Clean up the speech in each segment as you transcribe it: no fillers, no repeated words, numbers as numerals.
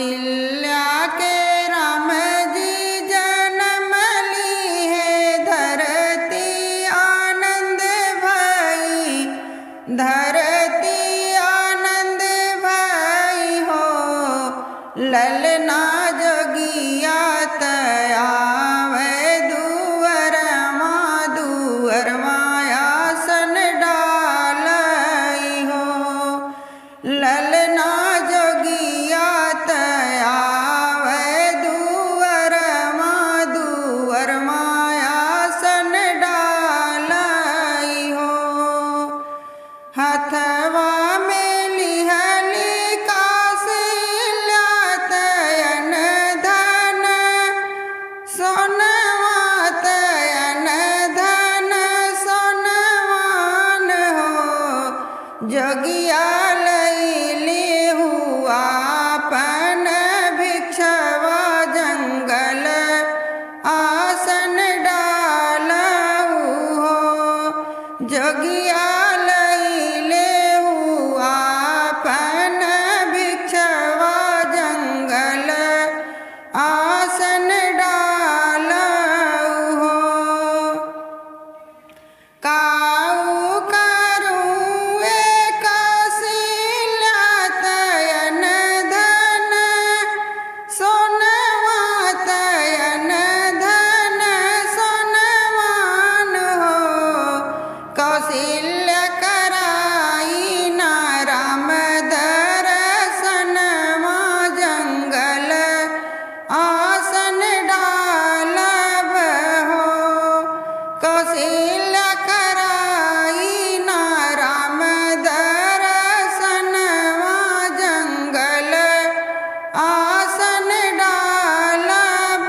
कौशल्या के राम जी जन्म ली है, धरती आनंद भई, धरती आनंद भई हो। ललना जोगिया तयावे दुअर आसन डालई हो। ललना जोगिया तयावे दुअर आसन डालई हो। हथवा में लिहली कौशल्या तयन धन सोनवा, तयन धन सोनवान हो। जोगिया लैली हुआ अपन भिक्षवा, जंगल आसन डालऊ हो। जोगिया लैले हुआ अपन भिक्षवा, जंगल आसन डालऊ हो। काऊ करूँ एक कौशल्या तयन धन सोनवा, तयन धन सोनवान हो। कौशल्या कराई ना राम दर्शनवा, जंगल आसन डालब हो। कौशल्या कराई ना राम दर्शनवा, जंगल आसन डालब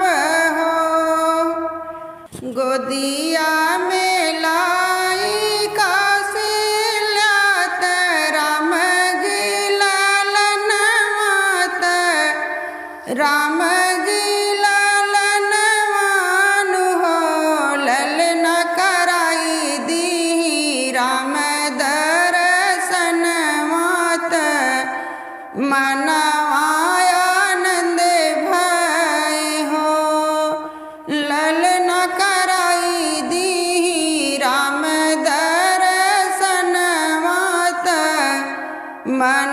हो। गोदिया में लाई कौशल्या राम जी ललनवा, राम जी ललनवान हो। ललना कराई दी राम दर्शनवा, मनवा आनंद भई हो। ललना कराई दी राम दर्शनवा, मन